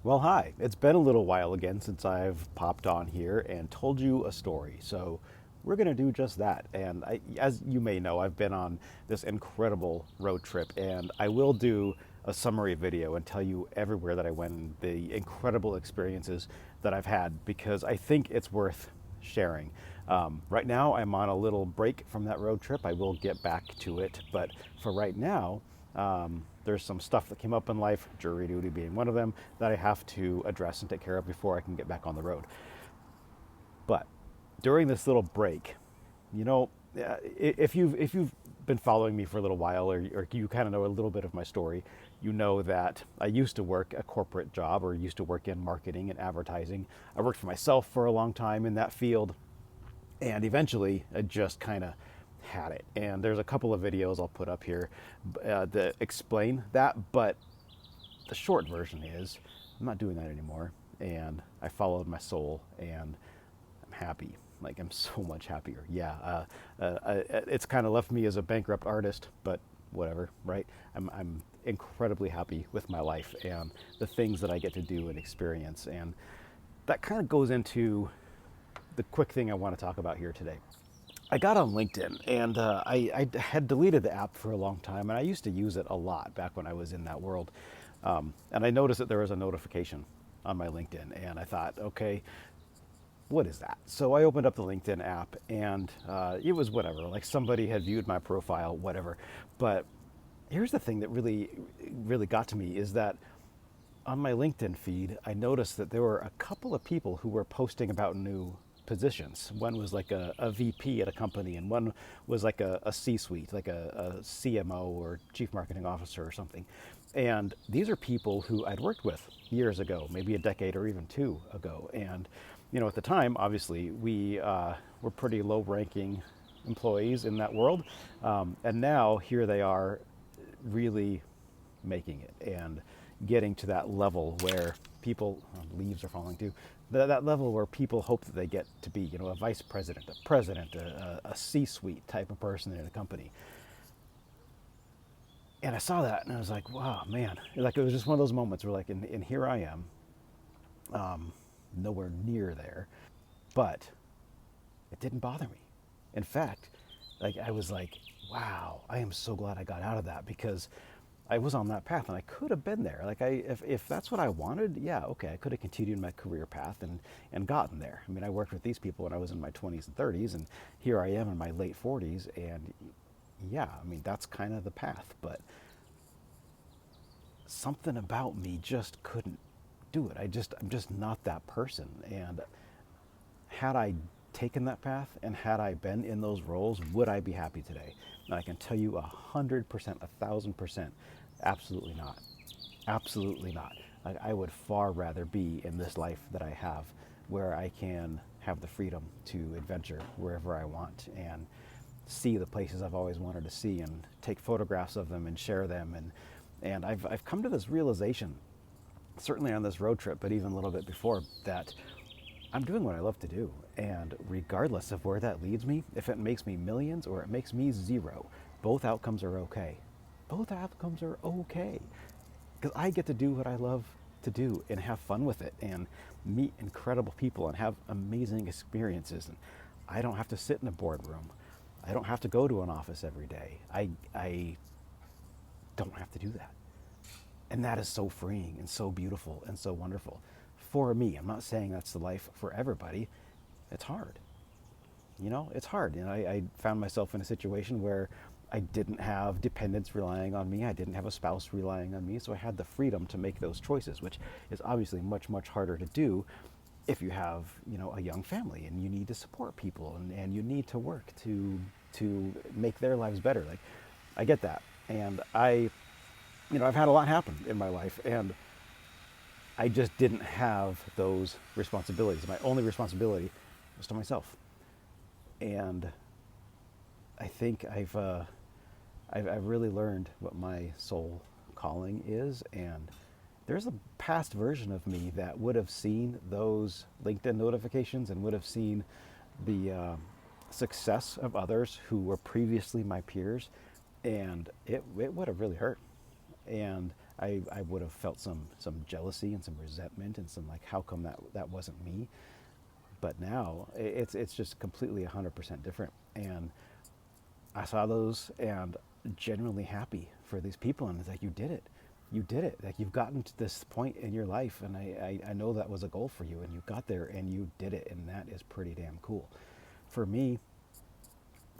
Well, hi. It's been a little while again since I've popped on here and told you a story. So we're going to do just that. And as you may know, I've been on this incredible road trip, and I will do a summary video and tell you everywhere that I went and the incredible experiences that I've had because I think it's worth sharing. Right now, I'm on a little break from that road trip. I will get back to it, but for right now, there's some stuff that came up in life, jury duty being one of them, that I have to address and take care of before I can get back on the road. But during this little break, you know, if you've been following me for a little while, or you kind of know a little bit of my story, you know that I used to work a corporate job or used to work in marketing and advertising. I worked for myself for a long time in that field, and eventually I just kind of had it. And there's a couple of videos I'll put up here that explain that, but the short version is I'm not doing that anymore, and I followed my soul, and I'm happy. Like, I'm so much happier. It's kind of left me as a bankrupt artist, but whatever, right? I'm incredibly happy with my life and the things that I get to do and experience, and that kind of goes into the quick thing I want to talk about here today. I got on LinkedIn, and I had deleted the app for a long time, and I used to use it a lot back when I was in that world. And I noticed that there was a notification on my LinkedIn, and I thought, okay, what is that? So I opened up the LinkedIn app, and it was whatever, like somebody had viewed my profile, whatever. But here's the thing that really got to me is that on my LinkedIn feed, I noticed that there were a couple of people who were posting about new positions. One was like a VP at a company, and one was like a C-suite, like a CMO or chief marketing officer or something. And these are people who I'd worked with years ago, maybe a decade or even two ago. And at the time, obviously, we were pretty low-ranking employees in that world, and now here they are, really making it and getting to that level where people, leaves are falling too, that level where people hope that they get to be, a vice president, a president, a C-suite type of person in a company. And I saw that and I was like, wow, man. Like, it was just one of those moments where, like, and here I am, nowhere near there, but it didn't bother me. In fact, like, I was like, wow, I am so glad I got out of that, because I was on that path and I could have been there. Like, if that's what I wanted, yeah, okay, I could have continued my career path and gotten there. I mean, I worked with these people when I was in my 20s and 30s, and here I am in my late 40s, and yeah, I mean, that's kind of the path, but something about me just couldn't do it. I'm just not that person. And had I taken that path and had I been in those roles, would I be happy today? And I can tell you 100%, 1,000%, absolutely not. Absolutely not. Like, I would far rather be in this life that I have, where I can have the freedom to adventure wherever I want and see the places I've always wanted to see and take photographs of them and share them. And I've come to this realization, certainly on this road trip, but even a little bit before, that I'm doing what I love to do. And regardless of where that leads me, if it makes me millions or it makes me zero, both outcomes are okay. Both outcomes are okay. Because I get to do what I love to do and have fun with it and meet incredible people and have amazing experiences. And I don't have to sit in a boardroom. I don't have to go to an office every day. I don't have to do that. And that is so freeing and so beautiful and so wonderful for me. I'm not saying that's the life for everybody. It's hard. It's hard. I found myself in a situation where I didn't have dependents relying on me. I didn't have a spouse relying on me. So I had the freedom to make those choices, which is obviously much, much harder to do if you have, a young family and you need to support people and you need to work to make their lives better. Like, I get that. And I've had a lot happen in my life, and I just didn't have those responsibilities. My only responsibility was to myself. And I think I've really learned what my soul calling is. And there's a past version of me that would have seen those LinkedIn notifications and would have seen the success of others who were previously my peers, and it would have really hurt. And I would have felt some jealousy and some resentment and some like, how come that wasn't me? But now it's just completely 100% different. And I saw those and genuinely happy for these people. And it's like, you did it. You did it. Like, you've gotten to this point in your life. And I know that was a goal for you, and you got there and you did it. And that is pretty damn cool. For me,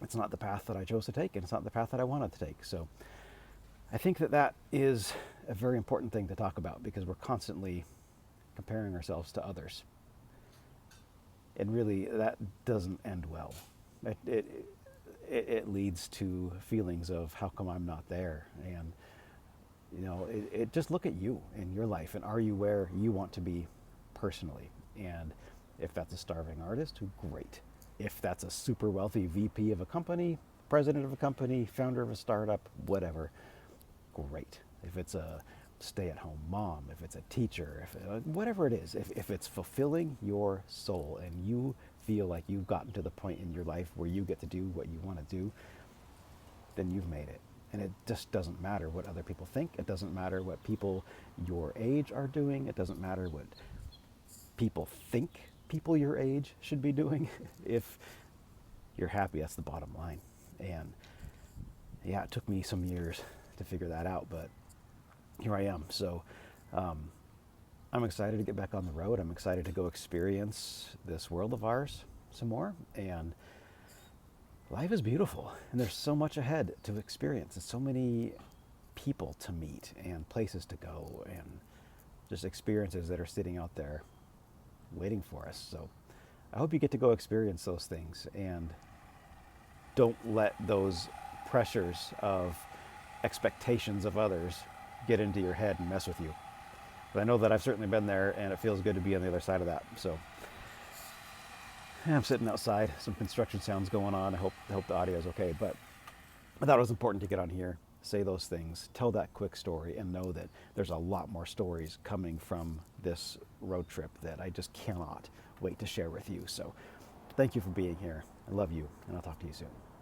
it's not the path that I chose to take, and it's not the path that I wanted to take. So I think that is a very important thing to talk about, because we're constantly comparing ourselves to others. And really, that doesn't end well. It, it, it leads to feelings of, how come I'm not there? And, just look at you in your life, and are you where you want to be personally? And if that's a starving artist, great. If that's a super wealthy VP of a company, president of a company, founder of a startup, whatever, great. If it's a stay-at-home mom, if it's a teacher, whatever it is, if it's fulfilling your soul and you feel like you've gotten to the point in your life where you get to do what you want to do, then you've made it. And it just doesn't matter what other people think. It doesn't matter what people your age are doing. It doesn't matter what people think people your age should be doing. If you're happy, that's the bottom line. And yeah, it took me some years to figure that out, but here I am. So I'm excited to get back on the road. I'm excited to go experience this world of ours some more. And life is beautiful, and there's so much ahead to experience, and so many people to meet, and places to go, and just experiences that are sitting out there waiting for us. So I hope you get to go experience those things, and don't let those pressures of expectations of others get into your head and mess with you. But I know that I've certainly been there, and it feels good to be on the other side of that. So I'm sitting outside, some construction sounds going on. I hope the audio is okay. But I thought it was important to get on here, say those things, tell that quick story, and know that there's a lot more stories coming from this road trip that I just cannot wait to share with you. So thank you for being here. I love you, and I'll talk to you soon.